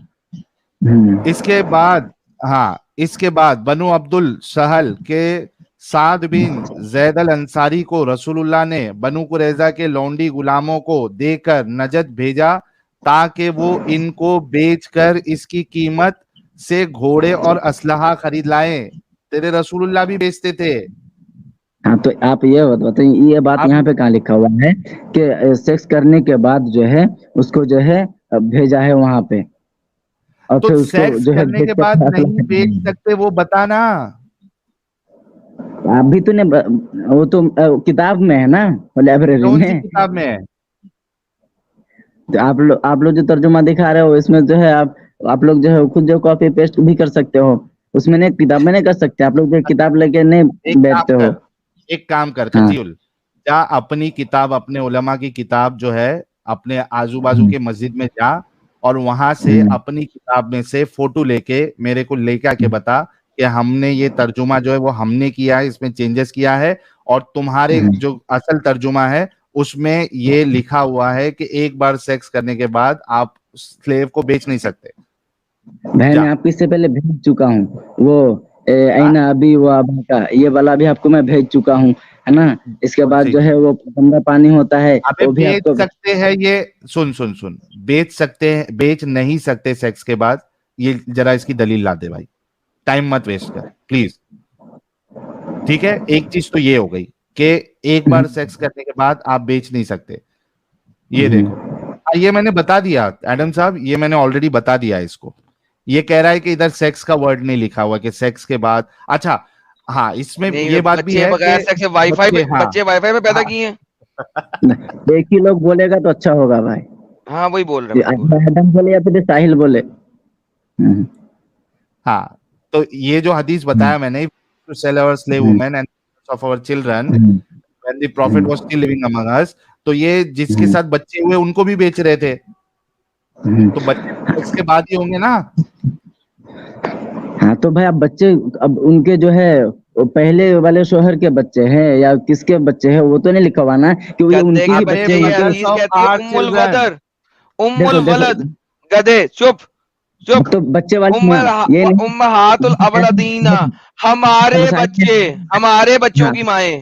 इसके बाद, हाँ, इसके बाद बनु अब्दुल सहल के साद बिन जैद अल अंसारी को रसूलुल्लाह ने बनु कुरैजा के लौंडी गुलामों को देकर नजद भेजा ताकि वो इनको बेचकर इसकी कीमत से घोड़े और असलहा खरीद लाएं। तेरे रसूलुल्लाह भी बेचते थे। हाँ, तो आप ये बताइए, ये बात यहाँ पे कहाँ लिखा हुआ है कि सेक्स करने के बाद जो है उसको जो है भेजा है वहां पे, और तो फिर उसको सेक्स जो है करने के बाद नहीं बेच सकते, वो बताना। अभी तो ने वो तो किताब में है ना, लाइब्रेरी कौन सी में। किताब में है? तो आप लोग जो तर्जुमा दिखा रहे हो इसमें जो है आप लोग जो है खुद जो कॉपी पेस्ट भी कर सकते हो, उसमें नहीं, किताब में नहीं कर सकते। आप लोग जो किताब लेके नहीं बैठते हो। एक काम कर खजील, जा अपनी किताब, अपने उलमा की किताब जो है अपने आजू बाजू के मस्जिद में जा और वहां से अपनी किताब में से फोटो लेके मेरे को लेके आके बता कि हमने ये तर्जुमा जो है वो हमने किया है, इसमें चेंजेस किया है, और तुम्हारे जो असल तर्जुमा है उसमें ये लिखा हुआ है कि एक बार सेक्स करने के बाद आप स्लेव को बेच नहीं सकते। मैं आपको इससे पहले भेज चुका हूँ वो ऐना अभी वो अबा का, ये वाला भी आपको मैं भेज चुका हूँ, है ना। इसके बाद ठीक। जो है वो गंदा पानी होता है, अबे वो भी बेच आपको सकते हैं ये, सुन सुन सुन, बेच सकते हैं, बेच नहीं सकते सेक्स के बाद, ये जरा इसकी दलील ला दे भाई, टाइम मत वेस्ट कर प्लीज। ठीक है, एक चीज तो ये हो गई कि एक बार सेक्स करने के बाद आप बेच नहीं सकते, ये देखो। ये मैंने बता दिया एडम साहब, ये मैंने ऑलरेडी बता दिया इसको। ये कह रहा है कि इधर सेक्स का वर्ड नहीं लिखा हुआ कि सेक्स के बाद। अच्छा हाँ, इसमें नहीं, ये बात भी बच्चे है बगैर कि सेक्स वाईफाई बच्चे, हाँ बच्चे वाईफाई में पैदा हाँ, किए हैं। एक ही लोग बोलेगा तो अच्छा होगा भाई, हाँ वही बोल रहे हैं, वही बोल रहे एडम बोले या फिर साहिल बोले। हाँ। तो ये जो हदीस बताया मैंने, to sell our slave women and of our children when the prophet was still living among us, तो ये जिसके साथ बच्चे हुए उनको भी बेच रहे थे, तो बच्चे सेक्स के बाद ही होंगे ना। हाँ तो भाई अब बच्चे, अब उनके जो है वो पहले वाले शोहर के बच्चे हैं या किसके बच्चे हैं, वो तो नहीं लिखा हुआ ना कि वो ये गधे उनके की ही अबे बच्चे हैं, बच्चे, ये उनके। हदीस of कहती है our उम्मुल children, वदर, उम्मुल देखो देखो, वलद। गधे चुप चुप। तो बच्चे वाली माँ ये नहीं। उम्महातुल अवलदीना, हमारे अब बच्चे, हमारे बच्चों हाँ, की माएँ।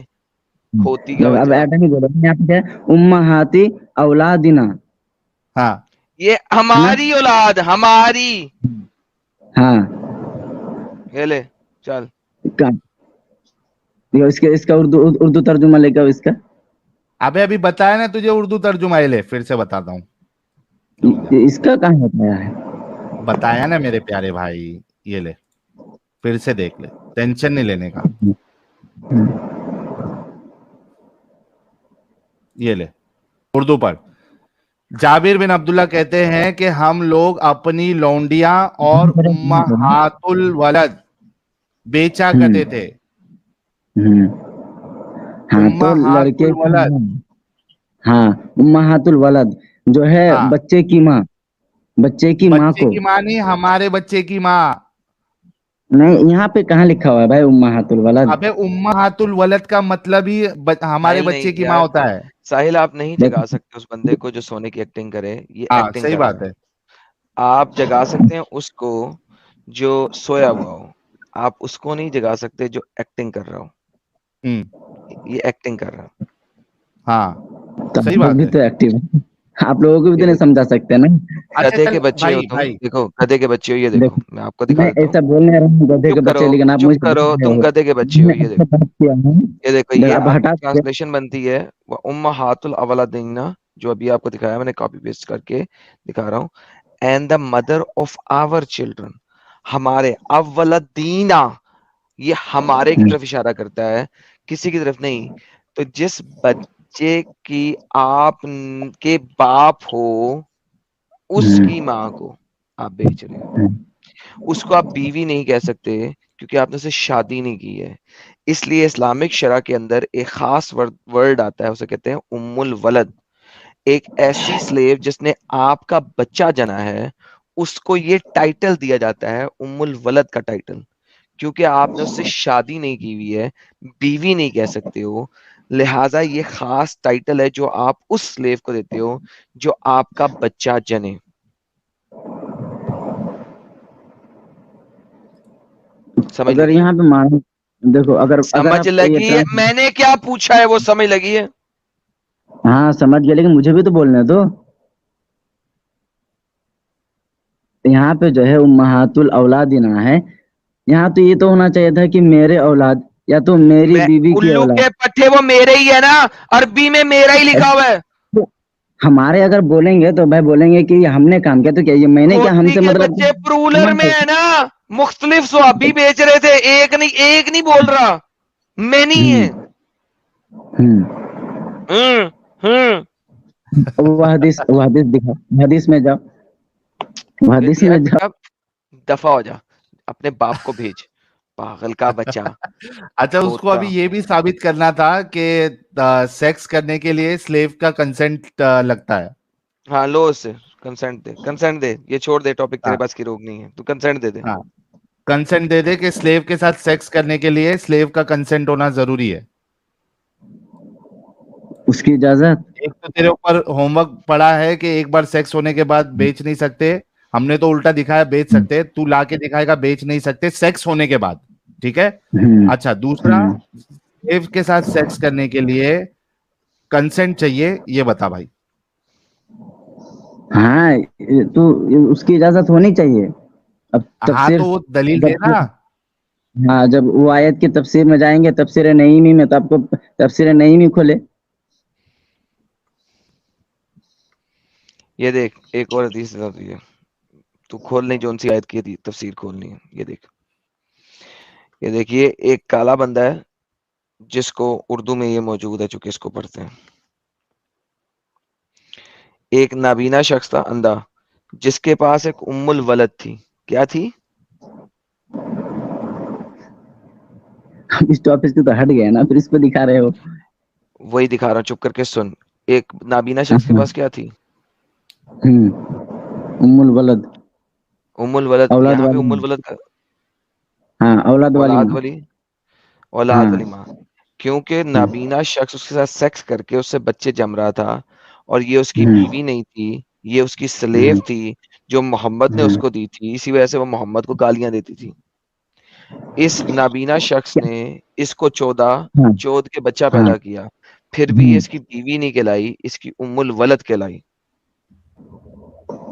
खोती का अब बच्चा, एडम ही बोलो, यहाँ पे क्या है, उम्महाती औलादिना, हाँ ये है ना। हमारी औलाद, हमारी। हाँ ये ले चल। का ये इसके इसका उर्दू उर्दू तर्जुमा लेकर इसका, अबे अभी बताया ना तुझे उर्दू तर्जुमा, ये ले फिर से बताता हूँ, रुक जा। इसका कहाँ बताया है। बताया ना मेरे प्यारे भाई, ये ले फिर से देख ले, टेंशन नहीं लेने का। ये ले उर्दू पढ़। जाबिर बिन अब्दुल्ला कहते हैं कि हम लोग अपनी लौंडियां और उम्महातुल वलद बेचा करते थे। हाँ तो लड़के उम्महातुल की वलद, माँ, हाँ उम्महातुल वलद जो है हाँ, बच्चे की माँ, बच्चे की माँ बच्चे को। की माँ नहीं, हमारे बच्चे की माँ। नहीं यहाँ पे कहाँ लिखा हुआ है भाई उम्महातुल वलद। अबे उम्महातुल वलद का मतलब ही हमारे साहिल बच्चे नहीं की माँ यार, होता है। साहिल आप नहीं जगा देखो सकते उस बंदे को जो सोने की एक्टिंग करे, ये हाँ एक्टिंग सही कर रहा बात है। है। आप जगा सकते हैं उसको जो सोया हुआ हो, आप उसको नहीं जगा सकते जो एक्टिंग कर रहा हो। ये एक्टिंग कर रहा है। हाँ तो सही हम लोग बात भी है। तो एक्टिव हैं, आप लोगों को भी ये तो नहीं देखो, समझा सकते ना। अच्छा गधे चल के बच्चे हो भाई तुम, भाई, देखो गधे के बच्चे हो, ये देखो देखो मैं आपको दिखा मैं देता हूँ। ऐसा बोलने रहा हूँ गधे चुप के बच्चे, करो, लेकिन आप चुप मुझे करो, बोल रहे तुम हो। गधे के बच्चे हो, मैंने ये अच्छा देखो। बात किया हूँ, ये देखो, ये अब आपकी हटा दे। ट्रांसलेशन बनती है वो उम्महातुल अवलदीना, जो अभी आपको दिखाया मैंने, कॉपी पेस्ट करके दिखा रहा हूँ। And the mother of our children, हमारे अवलदीना, ये हमारे की तरफ इशारा करता है, किसी की तरफ नहीं। तो जिस बच्चे की आप के बाप हो, उसकी माँ को आप बेच रहे हो। उसको आप बीवी नहीं कह सकते क्योंकि आपने उससे शादी नहीं की है। इसलिए इस्लामिक शरा के अंदर एक खास वर्ड आता है, उसे कहते हैं उम्मुल वलद। एक ऐसी स्लेव जिसने आपका बच्चा जना है, उसको ये टाइटल दिया जाता है, उम्मुल वलद का टाइटल, क्योंकि आपने उससे शादी नहीं की हुई है, बीवी नहीं कह सकते हो। लिहाजा ये खास टाइटल है जो आप उस स्लेव को देते हो जो आपका बच्चा जने। समझ अगर लगी है? यहाँ पे मान, देखो अगर अगर समझ आप ये लगी है? मैंने क्या पूछा है वो समझ लगी है? हाँ समझ गया, लेकिन मुझे भी तो बोलने दो। यहाँ पे जो है उम्महातुल औलादिना है, यहाँ तो ये तो होना चाहिए था कि मेरे औलाद या तो मेरी मैं बीवी की उल्लू औलाद। के पट्टे, वो मेरे ही है ना, अरबी में मेरा ही लिखा हुआ है। तो हमारे अगर बोलेंगे तो भाई बोलेंगे कि ये हमने काम किया, तो क्या ये मैंने क्या, खोती हमसे के मतलब। बच्चे प्रूलर में है ना, मुख्तलिफ स्वाबी बेच रहे थे, एक नहीं बोल रहा, मैं नहीं है। हम्म हम्म हम्म वो हदीस दिखा, हदीस में जाओ, वो हदीस यार में जाओ। अब दफा हो जा, अपने बाप को भेज, पागल का बच्चा, अच्छा उसको खोता। अभी ये भी साबित करना था कि सेक्स करने के लिए स्लेव का कंसेंट लगता है। हाँ लो उससे कंसेंट दे, कंसेंट दे, ये छोड़ दे टॉपिक, तेरे हाँ पास की रोक नहीं है, तू कंसेंट दे दे। हाँ, कंसेंट दे दे कि स्लेव के साथ सेक्स करने के लिए स्लेव का कंसेंट होना जरूरी है। उसकी इजाजत। एक तो तेरे ऊपर होमवर्क पड़ा है कि एक बार सेक्स होने के बाद बेच नहीं सकते, हमने तो उल्टा दिखाया बेच सकते, तू ला के दिखाएगा बेच नहीं सकते सेक्स होने के बाद। ठीक है। अच्छा, दूसरा, स्लेव के साथ सेक्स करने के लिए कंसेंट चाहिए, ये बता भाई। हाँ, तो उसकी इजाजत होनी चाहिए। अब हाँ तफसीर तो वो दलील जब देना। हाँ, जब वो आयत की तफसीर में जाएंगे, तफसीर नईमी में, तो आपको तफसीर नईमी खोले। ये देख, एक और हदीस बताती है, तू खोल नहीं, जोन सी आयत की तफसीर खोलनी है। ये देख, ये देखिए, एक काला बंदा है जिसको उर्दू में ये मौजूद है, चूंकि इसको पढ़ते हैं। एक नाबीना शख्स था, अंधा, जिसके पास एक उम्मुल वलद थी। क्या थी? इस टॉपिक से तो हट गया ना, फिर इसको दिखा रहे हो। वही दिखा रहा हूं, चुप करके सुन। एक नाबीना शख्स के पास क्या थी? उम्मुल वलद, उम्मुल वलद। औलाद यहाँ पे वाली उम्मुल माँ। वलद का हाँ, औलाद वाली औलाद माँ। वाली, औलाद वाली माँ। क्योंकि नाबीना शख्स उसके साथ सेक्स करके उससे बच्चे जम रहा था, और ये उसकी बीवी नहीं थी, ये उसकी स्लेव थी जो मोहम्मद ने उसको दी थी। इसी वजह से वो मोहम्मद को गालियां देती थी। इस नाबीना शख्स ने इसको हाँ, चोद के बच्चा हाँ, पैदा किया, फिर भी ये इसकी बीवी नहीं कहलाई, इसकी उम्मुल वलद कहलाई।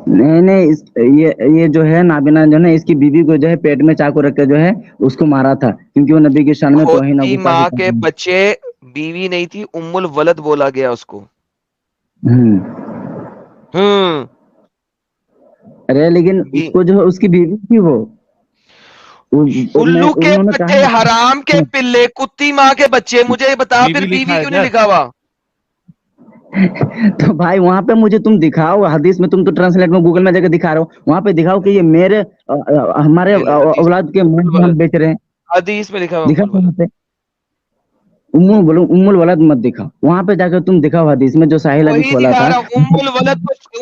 नहीं नहीं, ये जो है नाबिना जो है, इसकी बीवी को जो है पेट में चाकू रख के जो है उसको मारा था, क्योंकि वो नबी की शान में तौहीन और होती गुस्ताखी माँ कर के रही है। बच्चे, बीवी नहीं थी, उम्मुल वलद बोला गया उसको। हम्म। हम्म। अरे लेकिन बी- उसको जो है उसकी बीवी थी वो। उल्लू के उन्होंने कहा बच्चे, हराम के ना। पिल्ले, कुत्ती माँ के बच्चे, मुझे बता फिर बीवी लिखा बीवी है क्यों नहीं इधर। लिखा हुआ? तो भाई वहां पे मुझे तुम दिखाओ हदीस में, तुम तो ट्रांसलेट में गूगल में जाकर दिखा रहे हो, वहां पे दिखाओ कि ये मेरे हमारे ये ले हदीस, औलाद के मांस उम्मुल हम वलद, बेच रहे हैं। हदीस में लिखा हुआ दिखा उम्मुल वलद। वहां पे उम्मुल वलद मत दिखाओ, वहां पे जाकर तुम दिखाओ हदीस में जो साहिल अभी वही खोला दिखा था। रहा हूँ,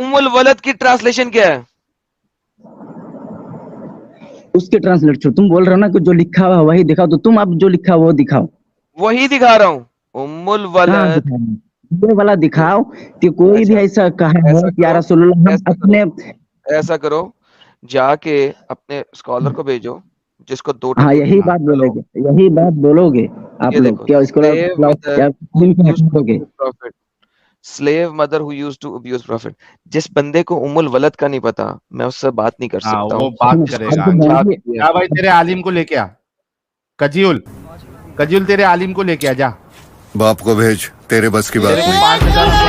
उम्मुल वलद की ट्रांसलेशन क्या है? उसके ट्रांसलेट छोड़, तुम बोल रहे हो ना कि जो लिखा हुआ है वही दिखाओ, तो तुम अब जो लिखा हुआ वो दिखाओ। वही दिखा रहा हूँ, उम्मुल कहाँ वलद। दिखा रहे हो? ये वाला दिखाओ कि कोई भी अच्छा, ऐसा कहा ऐसा है कि या करो, रसूलुल्लाह हम ऐसा करो, अपने। ऐसा करो, जाके अपने स्कॉलर को भेजो जिसको 2 हाँ, टंगे की यही नाक। बात हेलो, बोलोगे, यही बात बोलोगे आप ये लोग, देखो, क्या इसको slave mother या who दिन को used हटा to दोगे? abuse prophet, slave mother who used to abuse prophet। जिस बंदे को उम्मुल वलद का नहीं पता, मैं उससे बात नहीं कर हाँ सकता वो हूँ बात सुनो, जिसको अब करेगा। तो समझा बाउंड्री। भी दिया। जा भाई, तेरे आलिम को लेके आ। कजीउल, कजीउल तेरे आलिम को लेके आ जा। बाप को भेज, तेरे बस की बात तेरे को नहीं। 5,000